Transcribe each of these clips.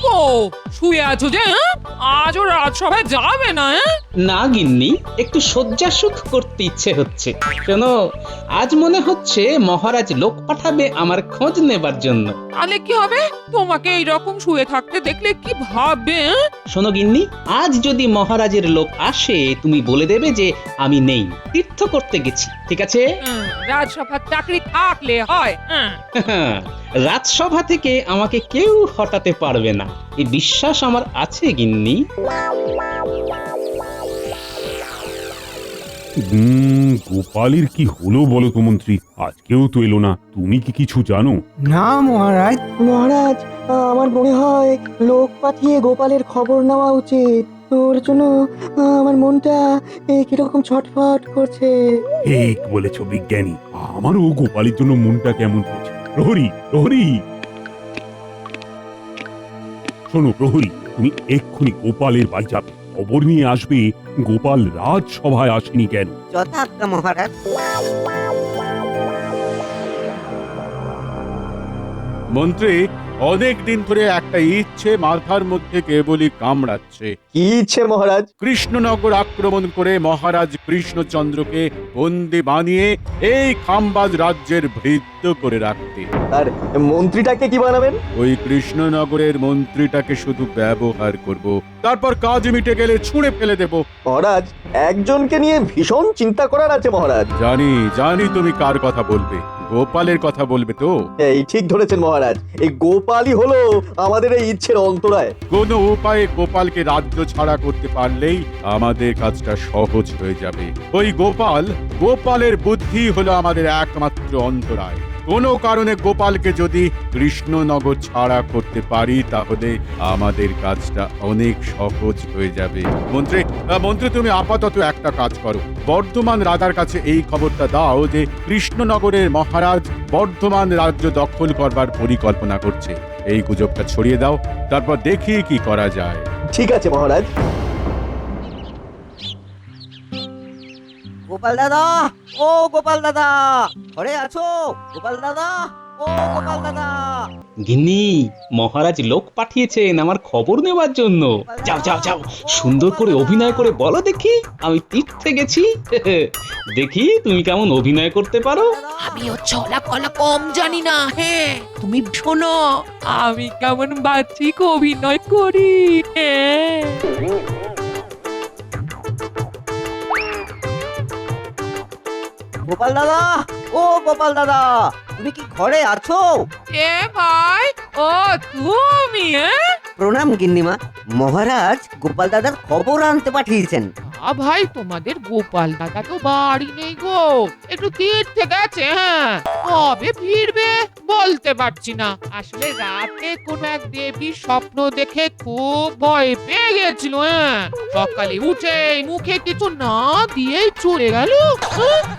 গো, শুয়ে আছো যে? আজও রাজসভায় যাবে না? না গিন্নি, একটু শয্যা সুখ করতে ইচ্ছে হচ্ছে। শোনো, আজ মনে হচ্ছে মহারাজ লোক পাঠাবে আমার খোঁজ নেবার জন্য। তাহলে কি হবে? তোমাকে এইরকম শুয়ে থাকতে দেখলে কি ভাববে? শোনো গিন্নি, আজ যদি মহারাজের লোক আসে তুমি বলে দেবে যে আমি নেই, তীর্থ করতে গেছি, ঠিক আছে? রাজসভার চাকরি থাকলে হয়। রাজসভা থেকে আমাকে কেউ হটাতে পারবে না, এই বিশ্বাস আমার আছে গিন্নি। গোপালের কি হলো বলো তো মন্ত্রী, আজকেও তো এলো না। তুমি কি কিছু জানো? না মহারাজ। মহারাজ, আমার মনে হয় লোক পাঠিয়ে গোপালের খবর নেওয়া উচিত। তোর জন্য আমার মনটা কিরকম ছটফট করছে। ঠিক বলেছ বিজ্ঞানী, আমারও গোপালের জন্য মনটা কেমন করছে। প্রহরী, প্রহরী, শোনো প্রহরী, তুমি এক্ষুনি গোপালের বাড়ি যাবে, খবর নিয়ে আসবে গোপাল রাজসভায় আসেনি কেন। যথাজ্ঞা মহারাজ। মন্ত্রী, অনেক দিন ধরে একটা ইচ্ছে মাথার মধ্যে কেবলই কামড়াচ্ছে। কি ইচ্ছে মহারাজ? কৃষ্ণনগর আক্রমণ করে মহারাজ কৃষ্ণচন্দ্রকে বন্দি বানিয়ে এই খাম্বাজ রাজ্যের ভৃত্য করে রাখতে। আর মন্ত্রীটাকে কি বানাবেন? ওই কৃষ্ণনগরের মন্ত্রীটাকে শুধু ব্যবহার করব, তারপর কাজ মিটে গেলে ছুঁড়ে ফেলে দেব। মহারাজ, একজনকে নিয়ে ভীষণ চিন্তা করার আছে মহারাজ। জানি জানি তুমি কার কথা বলবে, গোপালের কথা বলবে তো। এই ঠিক ধরেছেন মহারাজ, এই গোপালই হলো আমাদের এই ইচ্ছের অন্তরায়। কোনো উপায়ে গোপালকে রাজ্য ছাড়া করতে পারলেই আমাদের কাজটা সহজ হয়ে যাবে। ওই গোপালের বুদ্ধি হলো আমাদের একমাত্র অন্তরায়। কোনো কারণে গোপালকে যদি কৃষ্ণনগর ছাড়া করতে পারি তাহলে আমাদের কাজটা অনেক সহজ হয়ে যাবে। মন্ত্রী তুমি আপাতত একটা কাজ করো, বর্ধমান রাজার কাছে এই খবরটা দাও যে কৃষ্ণনগরের মহারাজ বর্ধমান রাজ্য দখল করবার পরিকল্পনা করছে। এই গুজবটা ছড়িয়ে দাও, তারপর দেখি কি করা যায়। ঠিক আছে মহারাজ। গোপাল দাদা, ও গোপাল দাদা, ঘরে আছো? গোপাল দাদা, ও গোপাল দাদা। গিন্নি, মহারাজ লোক পাঠিয়েছেন আমার খবর নেবার জন্য। যাও যাও যাও, সুন্দর করে অভিনয় করে বলো দেখি আমি তীর্থে গেছি। দেখি তুমি কেমন অভিনয় করতে পারো। আমিও ছলা কলা কম জানি না। হ্যাঁ, তুমি শোনো আমি কেমন বাচ্চিক অভিনয় করি। গোপাল দাদা, ও গোপাল দাদা, তুমি কি ঘরে আছো? এ ভাই, ও তুমি? প্রণাম গিন্নিমা। মহারাজ গোপাল দাদার খবর আনতে পাঠিয়েছেন। ভাই, তোমাদের গোপাল দাদা তো বাড়ি নেই গো, একটু তীর্থে গেছে। হ্যাঁ, কবে ফিরবে বলতে পারছি না। আসলে রাতে কোন এক দেবীর স্বপ্ন দেখে খুব ভয় পেয়ে গেছিল। হ্যাঁ, সকালে উঠে মুখে কিছু না দিয়েই চলে গেল।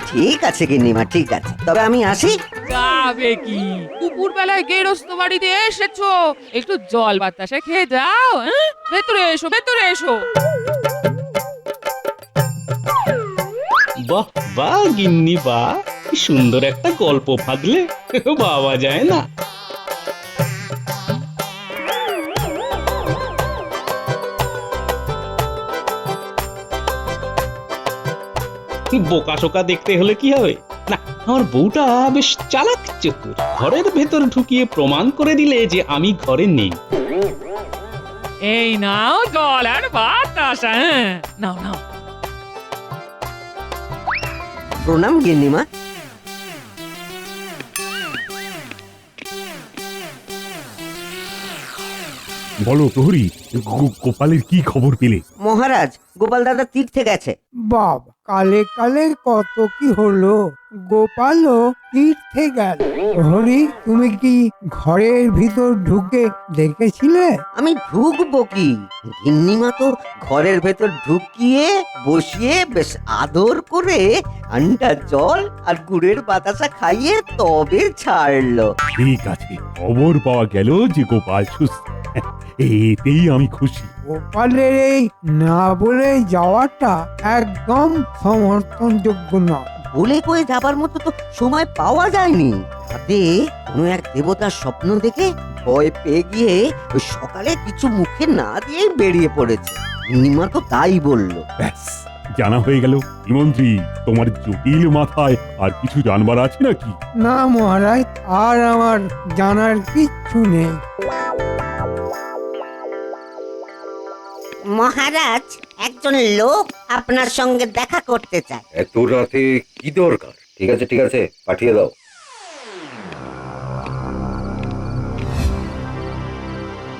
ঠিক আছে গিন্নিমা, ঠিক আছে, তবে আমি আসি। যাবে কি, দুপুর বেলায় গেরস্ত বাড়িতে এসেছো, একটু জল বাতাসে খেয়ে যাও। হ্যাঁ, ভেতরে এসো, ভেতরে এসো। বাহ বাহ গিন্নি বাহ, কি সুন্দর একটা গল্প ফাঁদলে, বাবা যায় না। বোকা শোকা দেখতে হলে কি হবে, না আমার বউটা বেশ চালাক চতুর, ঘরের ভেতর ঢুকিয়ে প্রমাণ করে দিলে যে আমি ঘরে নেই। এই নাও জল আর বাতাস। হ্যাঁ, নাও নাও। প্রণাম গিন্নিমা। বলো প্রহরী, গোপালের কি খবর পেলে? মহারাজ গোপাল দাদা তীর্থে গেছে। বাবা, কালে কালে কত কি হলো। গোপালও তীর্থে গেল। হরি, তুমি কি ঘরের ভিতর ঢুকে দেখেছিলে? আমি ঢুকবো কি, গিন্নিমা তো ঘরের ভেতর ঢুকিয়ে বসিয়ে বেশ আদর করে ঠান্ডা জল আর গুড়ের বাতাসা খাইয়ে তবে ছাড়লো। ঠিক আছে, খবর পাওয়া গেল যে গোপাল সুস্থ, এতেই আমি খুশি। গোপালের এই না বলে যাওয়াটা একদম সমর্থনযোগ্য নয়। বলে কয়ে যাবার মতো তো সময় পাওয়া যায়নি। তাতে কোনো এক দেবতার স্বপ্ন দেখে ভয় পেয়ে গিয়ে ওই সকালে কিছু মুখে না দিয়ে বেরিয়ে পড়েছে। গিন্নিমা তো তাই বললো। ব্যাস জানা হয়ে গেল। কি মন্ত্রী, তোমার জটিল মাথায় আর কিছু জানবার আছে নাকি? না মহারাজ, আর আমার জানার কিচ্ছু নেই। মহারাজ, একজন লোক আপনার সঙ্গে দেখা করতে চায়। এত রাতে কি দরকার? ঠিক আছে ঠিক আছে, পাঠিয়ে দাও।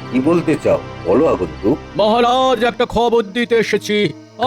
কি বলতে চাও বলো আগন্তুক। মহারাজ, একটা খবর দিতে এসেছি।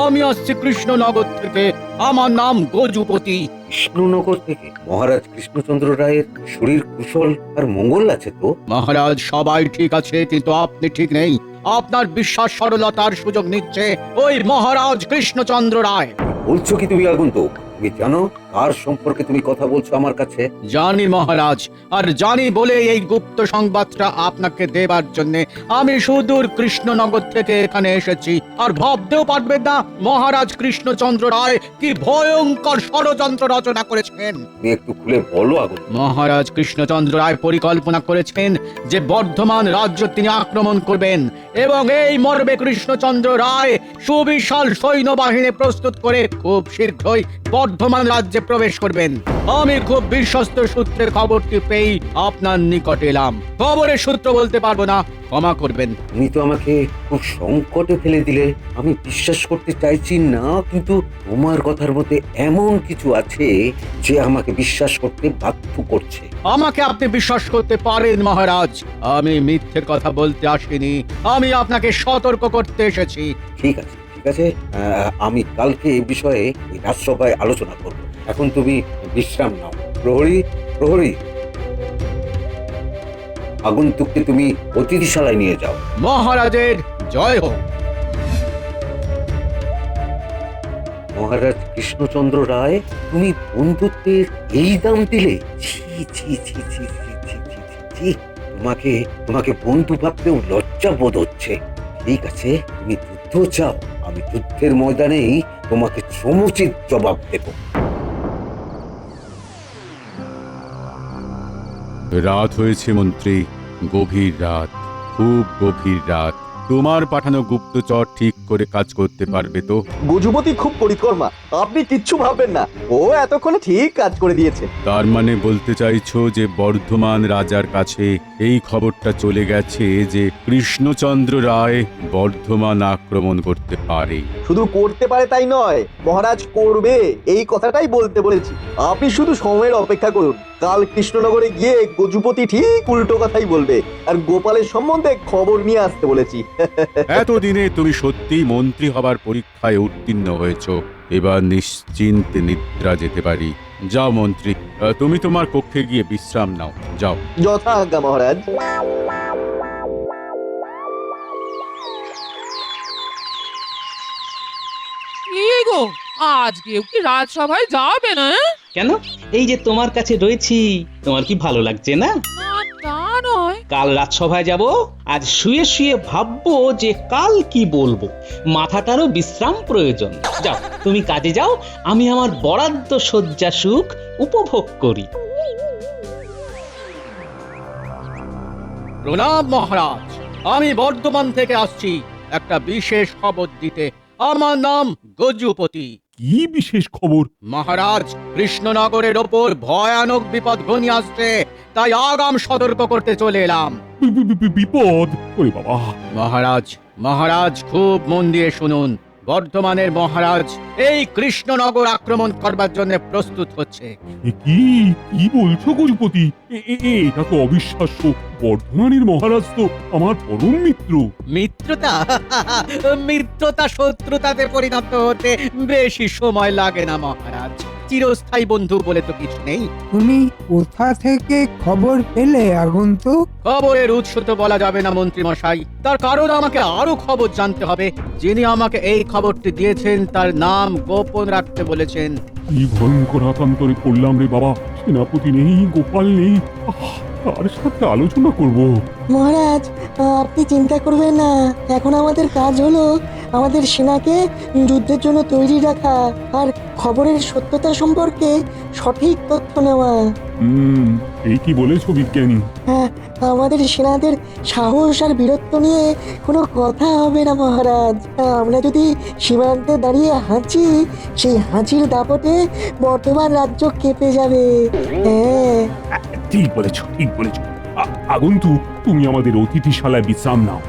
আমি আসছি কৃষ্ণনগর থেকে। আমার নাম গজুপতি। কৃষ্ণনগর থেকে? মহারাজ কৃষ্ণচন্দ্র রায়ের শরীর কুশল আর মঙ্গল আছে তো? মহারাজ, সবাই ঠিক আছে, কিন্তু আপনি ঠিক নেই। আপনার বিশ্বাস সরলতার সুযোগ নিচ্ছে ওই মহারাজ কৃষ্ণচন্দ্র রায়। বলছো কি তুমি আগন্তুক? তুমি জানো কার সম্পর্কে তুমি কথা বলছো আমার কাছে? জানি মহারাজ, আর জানি বলে এই গুপ্ত সংবাদটা আপনাকে দেবার জন্য আমি সুদূর কৃষ্ণনগর থেকে এখানে এসেছি। আর ভাবতেও পারবেন না মহারাজ কৃষ্ণচন্দ্র রায় কি ভয়ঙ্কর ষড়যন্ত্র রচনা করেছেন। তুমি একটু খুলে বলো আগন্তুক। মহারাজ কৃষ্ণচন্দ্র রায় পরিকল্পনা করেছেন যে বর্ধমান রাজ্য তিনি আক্রমণ করবেন, এবং এই মর্মে কৃষ্ণচন্দ্র রায় সুবিশাল সৈন্যবাহিনী প্রস্তুত করে খুব শীঘ্রই বর্ধমান রাজ্যে প্রবেশ করবেন। আমি খুব বিশ্বস্ত সূত্রের খবরটি পেয়ে আপনার নিকটে এলাম। খবরের সূত্র বলতে পারবো না, ক্ষমা করবেন। তুমি তো আমাকে খুব সংকটে ফেলে দিলে। আমি বিশ্বাস করতে চাইছি না, কিন্তু তোমার কথার মধ্যে এমন কিছু আছে যে আমাকে বিশ্বাস করতে বাধ্য করছে। আমাকে আপনি বিশ্বাস করতে পারেন মহারাজ, আমি মিথ্যে কথা বলতে আসিনি। আমি আপনাকে সতর্ক করতে এসেছি। ঠিক আছে ঠিক আছে, আমি কালকে এই বিষয়ে ওই রাজসভায় আলোচনা করব। এখন তুমি বিশ্রাম নাও। প্রহরী প্রহরী, আগন্তুককে তুমি অতিথিশালায় নিয়ে যাও। মহারাজের জয় হোক। মহারাজ কৃষ্ণচন্দ্র রায়, তুমি বন্ধুত্বের এই দাম দিলে? ছি ছি ছি ছি ছি ছি ছি ছি ছি। তোমাকে তোমাকে বন্ধু ভাবতেও লজ্জা বোধ হচ্ছে। ঠিক আছে, তুমি যুদ্ধ চাও, আমি যুদ্ধের ময়দানেই তোমাকে সমুচিত জবাব দেব। রাত হয়েছে মন্ত্রী, গভীর রাত, খুব গভীর রাত। তোমার পাঠানো গুপ্তচর ঠিক করে কাজ করতে পারবে তো? গজুপতি খুব পরিকর্মা, আপনি কিচ্ছু ভাববেন না, ও এতক্ষণে ঠিক কাজ করে দিয়েছে। তার মানে বলতে চাইছো যে বর্ধমান রাজার কাছে এই খবরটা চলে গেছে যে কৃষ্ণচন্দ্র রায় বর্ধমান আক্রমণ করতে পারে? শুধু করতে পারে তাই নয়, মহারাজ করবে, এই কথাটাই বলতে বলেছি। আপনি শুধু সময়ের অপেক্ষা করুন। কাল কৃষ্ণনগরে গিয়ে গজুপতি ঠিক উল্টো কথাই বলবে, আর গোপালের সম্বন্ধে খবর নিয়ে আসতে বলেছি। এতদিনে তুমি সত্যি মন্ত্রী হবার পরীক্ষায় উত্তীর্ণ হয়েছো। এবার নিশ্চিন্তে নিদ্রা যেতে পারি। যাও মন্ত্রী, তুমি তোমার কক্ষে গিয়ে বিশ্রাম নাও, যাও। যথা আজ্ঞা মহারাজ। কি গো, আজকেও কি রাজসভায় যাবে না? কেন? এই যে তোমার কাছে রয়েছি, তোমার কি ভালো লাগছে না? না, তা নয়। কাল রাজসভায় যাব, আজ শুয়ে শুয়ে ভাববো যে কাল কি বলবো। মাথাটারও বিশ্রাম প্রয়োজন। যাও তুমি কাজে যাও, আমি আমার বরাদ্দ শয্যা সুখ উপভোগ করি। প্রণাম মহারাজ, আমি বর্ধমান থেকে আসছি একটা বিশেষ খবর দিতে। আমার নাম গজুপতি। কি বিশেষ খবর? মহারাজ, কৃষ্ণনগরের ওপর ভয়ানক বিপদ ঘনিয়ে আসছে, তাই আগাম সতর্ক করতে চলে এলাম। বিপদ? ওরে বাবা! মহারাজ, মহারাজ খুব মন দিয়ে শুনুন। বর্ধমানের মহারাজ এই কৃষ্ণনগর আক্রমণ করবার জন্য প্রস্তুত হচ্ছে। এ কি কি বলছো গজপতি? এটা তো অবিশ্বাস্য। বর্ধমানের মহারাজ তো আমার পরম মিত্র। মিত্রতা মিত্রতা শত্রুতাতে পরিণত হতে বেশি সময় লাগে না মহারাজ। চিরস্থায়ী বন্ধু বলে তো কিছু নেই। তুমি কোথা থেকে খবর পেলে আগন্তুক? খবরের উৎস তো বলা যাবে না মন্ত্রী মশাই, তার কারণ আমাকে আরো খবর জানতে হবে। যিনি আমাকে এই খবরটি দিয়েছেন তার নাম গোপন রাখতে বলেছেন। কি ভয়ঙ্কর আকান্তরে পড়লাম রে বাবা! সেনাপতি নেই, গোপাল নেই, কার সাথে আলোচনা করব? মহারাজ, আপনি চিন্তা করবেন না। এখন আমাদের কাজ হলো আমাদের সেনাকে যুদ্ধের জন্য তৈরি রাখা আর খবরের সত্যতা সম্পর্কে সঠিক তথ্য নেওয়া। এই কি বলেছো বিজ্ঞানী? হ্যাঁ, আমাদের সেনাদের সাহস আর বীরত্ব নিয়ে কোনো কথা হবে না মহারাজ। আমরা যদি সীমান্তে দাঁড়িয়ে হাঁচি, সেই হাঁচির দাপটে বর্তমান রাজ্য কেঁপে যাবে। হ্যাঁ, ঠিক বলেছো, ঠিক বলেছো। আগন্তুক, তুমি আমাদের অতিথিশালায় বিশ্রাম নাও।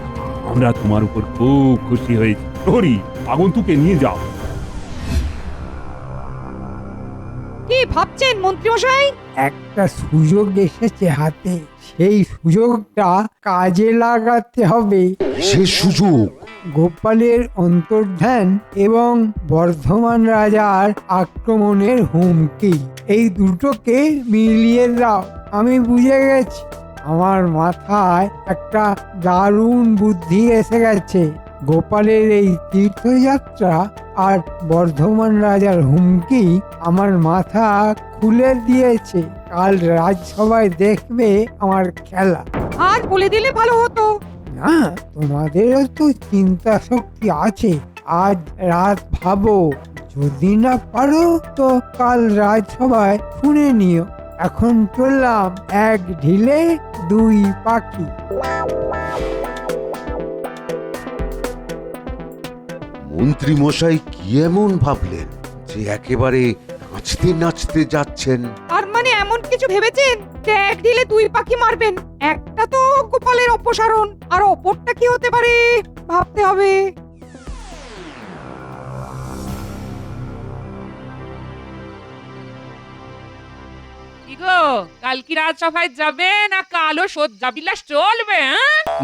আমরা তোমার উপর খুব খুশি হয়েছি। প্রহরী, আগন্তুকে নিয়ে যাও। কি ভাবছেন মন্ত্রী মশাই? একটা সুযোগ এসেছে হাতে, সেই সুযোগটা কাজে লাগাতে হবে। সে সুযোগ? গোপালের অন্তর্ধান এবং বর্ধমান রাজার আক্রমণের হুমকি, এই দুটোকে মিলিয়ে দাও। আমি বুঝে গেছি, আমার মাথায় একটা দারুণ বুদ্ধি এসে গেছে। গোপালের এই তীর্থযাত্রা আর বর্ধমান রাজার হুমকি আমার মাথা খুলে দিয়েছে। কাল রাজসভায় দেখবে আমার খেলা। আর বলে দিলে ভালো হতো। না, তোমাদেরও তো চিন্তা শক্তি আছে। আজ রাত ভাবো, যদি না পারো তো কাল রাজসভায় শুনে নিও। এখন চললাম এক ঢিলে দুই পাখি। মন্ত্রী মশাই কি এমন ভাবলেন যে একেবারে নাচতে নাচতে যাচ্ছেন? আর মানে এমন কিছু ভেবেছেন যে এক ঢিলে দুই পাখি মারবেন? একটা তো গোপালের অপসারণ, আর অপরটা কি হতে পারে ভাবতে হবে। কি গো, কাল কি রাজসভায় যাবে না কালো সজ্জাবিলাস চলবে?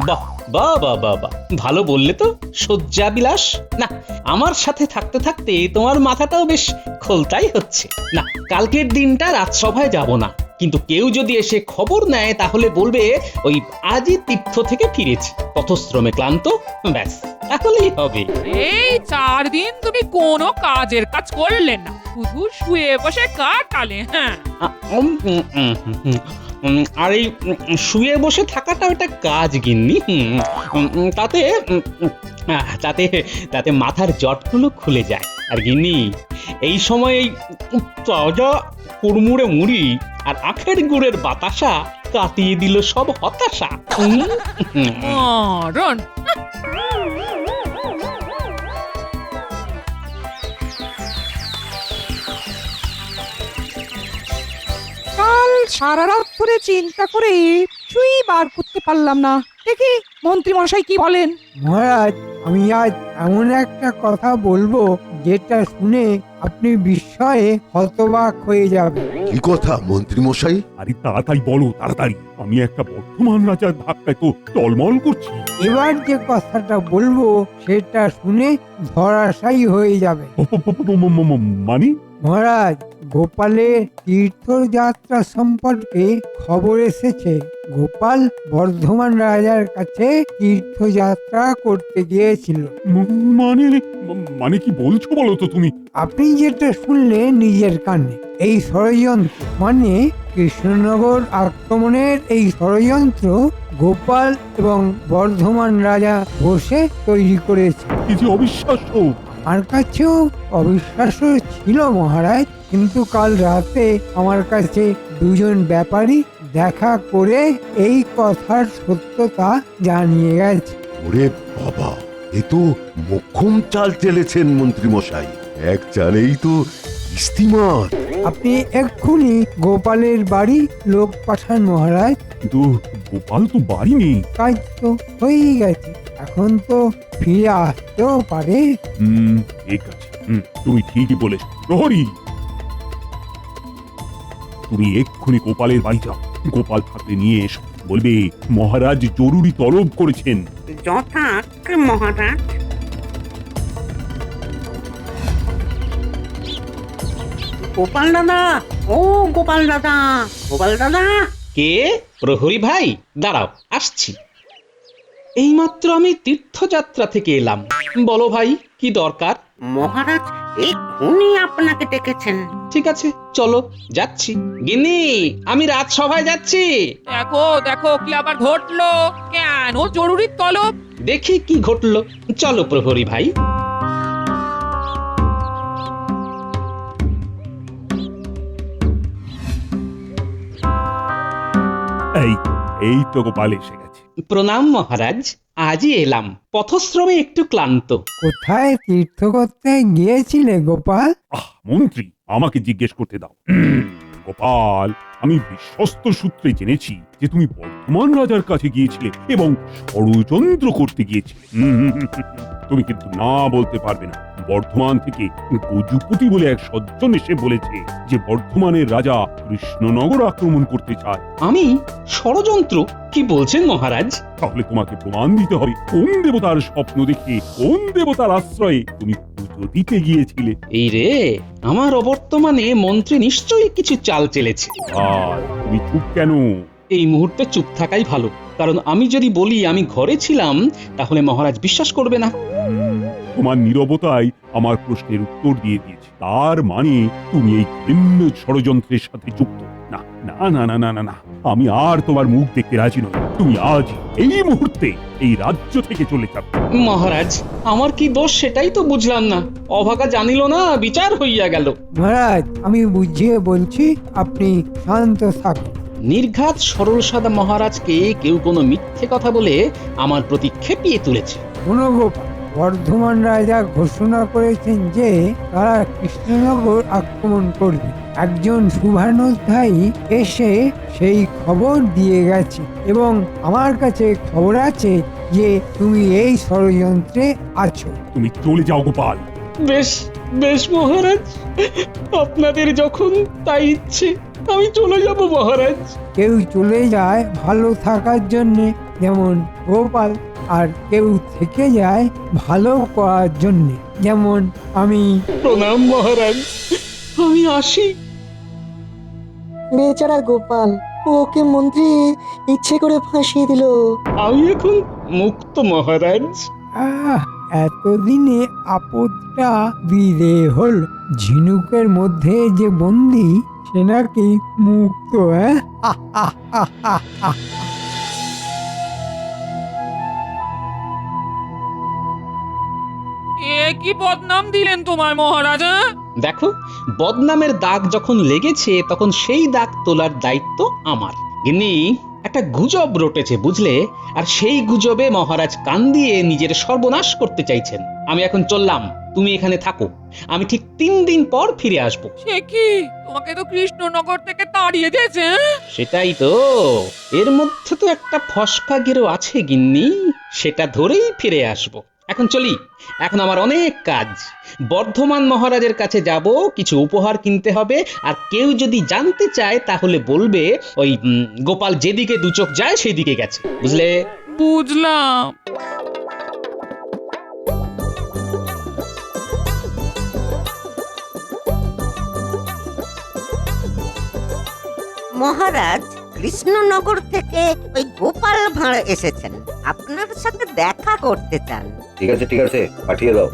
বাহ বাহ বাহ বাহ বাহ, ভালো বললে তো। শয্যাবিলাস না, আমার সাথে থাকতে থাকতে তোমার মাথাটাও বেশ খোলতাই হচ্ছে। না, কালকের দিনটা রাজসভায় যাব না, কিন্তু কেউ যদি এসে খবর নেয় তাহলে বলবে ওই আজই তীর্থ থেকে ফিরেছি, পথশ্রমে ক্লান্ত, ব্যাস তাহলেই হবে। এই 4 দিন তুমি কোনো কাজের কাজ করলে না, শুধু শুয়ে বসে কাটালে। হ্যাঁ, আর এই শুয়ে বসে থাকাটা একটা কাজ গিন্নি। তাতে তাতে তাতে মাথার জটগুলো খুলে যায়। আর গিন্নি, এই সময় এই তাজা কুড়মুড়ে মুড়ি আর আখের গুড়ের বাতাসা কাটিয়ে দিল সব হতাশা। মরণ। কাল সারা রাত ধরে চিন্তা করে কিছুই বার করতে পারলাম না। দেখি মন্ত্রী মশাই কি বলেন। মহারাজ, আমি আজ এমন একটা কথা বলবো যেটা শুনে আপনি বিস্ময়ে হতবাক হয়ে যাবেন। কি কথা মন্ত্রী মশাই? আরে তাড়াতাড়ি বলো, তাড়াতাড়ি। আমি একটা বর্ধমান রাজার ধাক্কায় তো টলমল করছি। এবার যে কথাটা বলবো সেটা শুনে ধরাশায়ী হয়ে যাবে। মানে? মহারাজ, গোপালের তীর্থযাত্রা সম্পর্কে খবর এসেছে। গোপাল বর্ধমান রাজার কাছে তীর্থযাত্রা করতে গিয়েছিল। মানে মানে কি বলছো বলো তো তুমি? আপনি যেটা শুনলেন নিজের কানে, এই ষড়যন্ত্র মানে কৃষ্ণনগর আক্রমণের এই ষড়যন্ত্র গোপাল এবং বর্ধমান রাজা বসে তৈরি করেছে। এই যে অবিশ্বাস্য! আমার কাছেও অবিশ্বাস্য ছিল মহারাজ, কিন্তু কাল রাতে আমার কাছে দুজন ব্যাপারী দেখা করে এই কথার সত্যতা জানিয়ে গেছে। ওরে বাবা, এ তো মোক্ষম চাল চেলেছেন মন্ত্রী মশাই। এক চালেই তো ইস্তিমাত। আপনি এক্ষুনি গোপালের বাড়ি লোক পাঠান মহারাজ। কিন্তু গোপাল তো বাড়ি নেই। কাজ তো হয়েই গেছে, এখন তো ফিরে আসতেও পারে। ঠিক আছে, তুমি ঠিকই বলেছ। প্রহরী, তুমি এক্ষুনি গোপালের বাড়ি যাও। গোপাল থাকলে নিয়ে এসো। বলবে মহারাজ জরুরি তলব করেছেন। যথাজ্ঞা মহারাজ। গোপাল দাদা, ও গোপাল দাদা, গোপাল দাদা। কে? প্রহরী ভাই, দাঁড়াও, আসছি। এইমাত্র আমি তীর্থযাত্রা থেকে এলাম। বলো ভাই, কি দরকার? মহারাজ এক্ষুনি আপনাকে ডেকেছেন। ঠিক আছে, চলো, যাচ্ছি। গিন্নি, আমি রাজসভায় যাচ্ছি। দেখো দেখো কি আবার ঘটলো? কেন জরুরি তলব? দেখি কি ঘটলো। চলো প্রহরী ভাই। এই তো গোপাল এসে গেছে। প্রণাম মহারাজ, আজই এলাম, পথশ্রমে একটু ক্লান্ত। কোথায় তীর্থ করতে গিয়েছিলে গোপাল? মন্ত্রী, আমাকে জিজ্ঞেস করতে দাও। গোপাল, আমি বিশ্বস্ত সূত্রে জেনেছি যে তুমি বর্ধমান রাজার কাছে গিয়েছিলে এবং ষড়যন্ত্র করতে গিয়েছিলে। তুমি কিন্তু না বলতে পারবে না। বর্ধমান থেকে গজুপতি বলে এক সজ্জন এসে বলেছে যে বর্ধমানের রাজা কৃষ্ণনগর আক্রমণ করতে চায়। আমি ষড়যন্ত্র? কি বলছেন মহারাজ? তাহলে তোমাকে প্রমাণ দিতে হবে কোন দেবতার স্বপ্ন দেখে কোন দেবতার আশ্রয়ে তুমি পুজো দিতে গিয়েছিলে। এই রে, আমার অবর্তমানে মন্ত্রী নিশ্চয়ই কিছু চাল চেলেছে। আর তুমি চুপ কেন? এই মুহূর্তে চুপ থাকাই ভালো, কারণ আমি যদি বলি আমি ঘরে ছিলাম তাহলে মহারাজ বিশ্বাস করবে না। তোমার নীরবতাই আমার প্রশ্নের উত্তর দিয়ে দিয়েছে। তার মানে তুমি এই ভিন্ন ষড়যন্ত্রের সাথে যুক্ত। না না না না না না না, আমি আর তোমার মুখ দেখতে রাজি নই। তুমি আজ এই মুহূর্তে এই রাজ্য থেকে চলে যাবে। মহারাজ, আমার কি দোষ সেটাই তো বুঝলাম না। অভাগা জানিল না, বিচার হইয়া গেল। মহারাজ, আমি বুঝিয়ে বলছি, আপনি শান্ত থাকুন। নির্ঘাত সরল সাদা মহারাজকে কেউ কোনো মিথ্যে কথা বলে আমার প্রতি খেপিয়ে তুলেছে। শোনো গোপাল, বর্ধমান রাজা ঘোষণা করেছেন যে তারা কৃষ্ণনগর আক্রমণ করবে। একজন শুভানুধ্যায়ী এসে সেই খবর দিয়ে গেছে এবং আমার কাছে খবর আছে যে তুমি এই ষড়যন্ত্রে আছো। তুমি চলে যাও গোপাল। বেশ বেশ মহারাজ, আপনাদের যখন তাই ইচ্ছে আমি চলে যাব মহারাজ। কেউ চলে যায় ভালো থাকার জন্য, যেমন গোপাল, আর কেউ থেকে যায় ভালো করার জন্য, যেমন আমি। প্রণাম মহারাজ, আমি আসি। বেচারা গোপাল, ওকে মন্ত্রী ইচ্ছে করে ফাঁসিয়ে দিল। আমি এখন মুক্ত মহারাজ। এতদিনে আপদটা বিদে হল। ঝিনুকের মধ্যে যে বন্দি সে নাকি মুক্ত। এ কি বদনাম দিলেন তোমার মহারাজ? দেখো, বদনামের দাগ যখন লেগেছে তখন সেই দাগ তোলার দায়িত্ব আমার। গিন্নি, একটা গুজব রটেছে বুঝলে, আর সেই গুজবে মহারাজ কান দিয়ে নিজের সর্বনাশ করতে চাইছেন। আমি এখন চললাম, তুমি এখানে থাকো, আমি ঠিক 3 দিন পর ফিরে আসব। সে কি, তোমাকে তো কৃষ্ণনগর থেকে তাড়িয়ে দিয়েছে? সেটাই তো, এর মধ্যে তো একটা ফসকা গেরো আছে গিন্নি, সেটা ধরেই ফিরে আসব। এখন চলি, এখন আমার অনেক কাজ। বর্ধমান মহারাজের কাছে যাব, কিছু উপহার কিনতে হবে, আর কেউ যদি জানতে চায় তাহলে বলবে ওই গোপাল যেদিকে দু চোখ যায় সেদিকে গেছে, বুঝলে? বুঝলাম। মহারাজ, কৃষ্ণনগর থেকে ওই গোপাল ভাঁড় এসেছেন, আপনার সাথে দেখা করতে চান। ঠিক আছে ঠিক আছে, পাঠিয়ে দাও।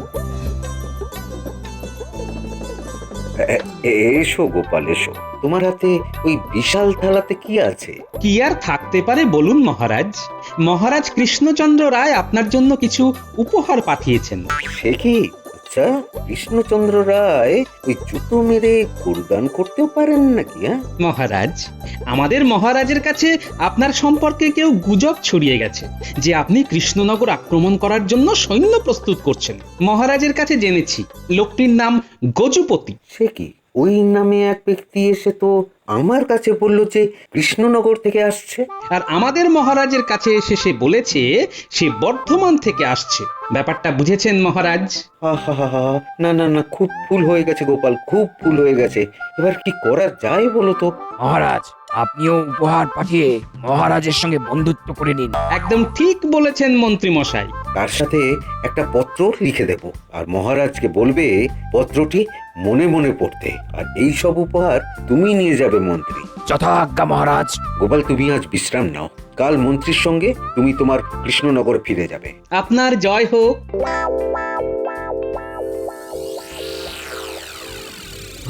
এসো গোপাল, এসো। তোমার হাতে ওই বিশাল থালাতে কি আছে? কি আর থাকতে পারে বলুন মহারাজ? মহারাজ কৃষ্ণচন্দ্র রায় আপনার জন্য কিছু উপহার পাঠিয়েছেন। সে কি? আচ্ছা, কৃষ্ণচন্দ্র রায় ওই জুতো মেরে গুরুদান করতেও পারেন নাকি? মহারাজ, আমাদের মহারাজের কাছে আপনার সম্পর্কে কেউ গুজব ছড়িয়ে গেছে যে আপনি কৃষ্ণনগর আক্রমণ করার জন্য সৈন্য প্রস্তুত করছেন। মহারাজের কাছে জেনেছি লোকটির নাম গজুপতি। সে কি? ওই নামে এক ব্যক্তি এসে তো আমার কাছে বলল যে কৃষ্ণনগর থেকে আসছে। আর আমাদের মহারাজের কাছে এসে সে বলেছে সে বর্ধমান থেকে আসছে। ব্যাপারটা বুঝেছেন মহারাজ? না না না, খুব ভুল হয়ে গেছে গোপাল, খুব ভুল হয়ে গেছে। এবার কি করা যায় বলো তো? মহারাজ, আপনিও উপহার পাঠিয়ে মহারাজের সঙ্গে বন্ধুত্ব করে নিন। একদম ঠিক বলেছেন মন্ত্রী মশাই। তার সাথে একটা পত্র লিখে দেব, আর মহারাজকে বলবে পত্রটি মনে মনে পড়তে, আর এই সব উপহার তুমি নিয়ে যাবে মন্ত্রী। যথাজ্ঞা মহারাজ। গোপাল, তুমি আজ বিশ্রাম নাও, কাল মন্ত্রীর সঙ্গে তুমি তোমার কৃষ্ণনগর ফিরে যাবে। আপনার জয় হোক।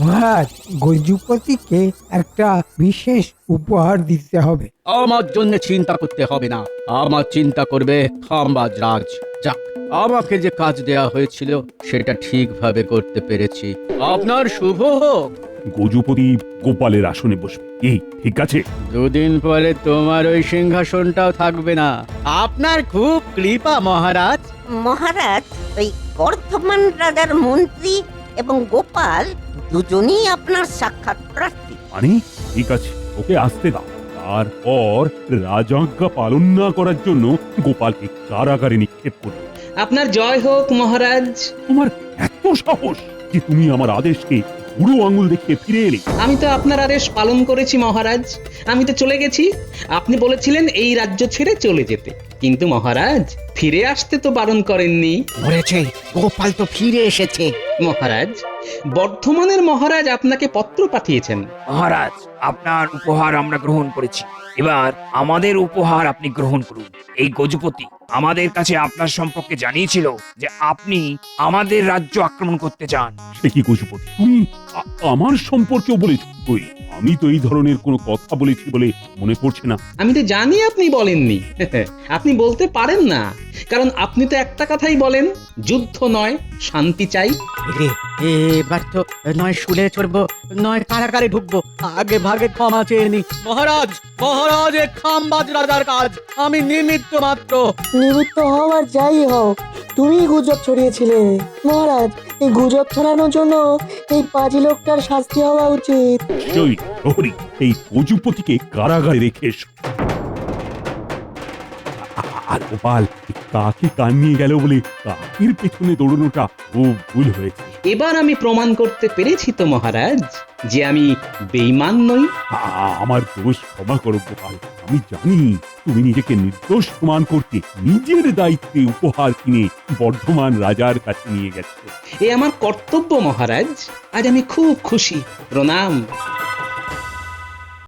মহারাজ, গজুপতিকে একটা বিশেষ উপহার দিতে হবে। আমার জন্য চিন্তা করতে হবে না, আমার চিন্তা করবে খাম্বাজ রাজ। যাক, আমাকে যে কাজ দেয়া হয়েছিল সেটা ঠিকভাবে করতে পেরেছি। আপনার শুভ হোক। গজপতি গোপালের আসনে বসবে। এই ঠিক আছে? দুদিন পরে তোমার ওই সিংহাসনটাও থাকবে না। আপনার খুব কৃপা মহারাজ। মহারাজ, ওই বর্ধমান রাজার মন্ত্রী এবং গোপাল দুজনই আপনার সাক্ষাৎ প্রার্থী। মানে ঠিক আছে, ওকে আসতে দাও। তারপর রাজাজ্ঞা পালন না করার জন্য গোপালকে কারাগারে নিক্ষেপ করবে। আপনার জয় হোক মহারাজ। তোমার এত সাহস যে তুমি আমার আদেশকে বুড়ো আঙুল দেখিয়ে ফিরে এলে। আমি তো আপনার আদেশ পালন করেছি মহারাজ। আমি তো চলে গেছি। আপনি বলেছিলেন এই রাজ্য ছেড়ে চলে যেতে, কিন্তু মহারাজ ফিরে আসতে তো বারণ করেননি। বলেছে গোপাল তো ফিরে এসেছে। মহারাজ, বর্ধমানের মহারাজ আপনাকে পত্র পাঠিয়েছেন। মহারাজ, আপনার উপহার আমরা গ্রহণ করেছি। এবার আমাদের উপহার আপনি গ্রহণ করুন। এই গজপতি আমাদের কাছে আপনার সম্পর্কে জানিয়েছিল যে আপনি আমাদের রাজ্য আক্রমণ করতে চান। সে কি গজপতি, তুমি আমার সম্পর্কেও বলেছ? কই, আমি তো এই ধরনের কোনো কথা বলেছি বলে মনে পড়ছে না। আমি তো জানি আপনি বলেননি। আপনি বলতে পারেন না, কারণ আপনি তো একটা কথাই বলেন, যুদ্ধ নয় শান্তি চাই। এবার তো নয় শুলে চড়বো, নয় কারাগারে ঢুকবো। আগে ভাগে ক্ষমা চেয়ে নি। মহারাজ, মহারাজ, এ খামবাজ রাজার কাজ, আমি নিমিত্ত মাত্র। নিমিত্ত হও আর যাই হও, তুমি গুজব ছড়িয়েছিলে মহারাজ। এই গুজব ছড়ানোর জন্য এই পাজি লোকটার শাস্তি হওয়া উচিত। জয় হরি, এই গজপতিকে কারাগারে রেখে এসো। আর গোপাল কাকে কান নিয়ে গেল বলে কাকের পেছনে দৌড়ানোটা খুব ভুল হয়েছে। এবার আমি প্রমাণ করতে পেরেছি তো মহারাজ যে আমি বেঈমান নই। আমার দোষ ক্ষমা করো গোপাল। আমি জানি তুমি নিজেকে নির্দোষ প্রমাণ করতে নিজের দায়িত্বে উপহার কিনে বর্ধমান রাজার কাছে নিয়ে গেছো। এ আমার কর্তব্য মহারাজ। আজ আমি খুব খুশি। প্রণাম।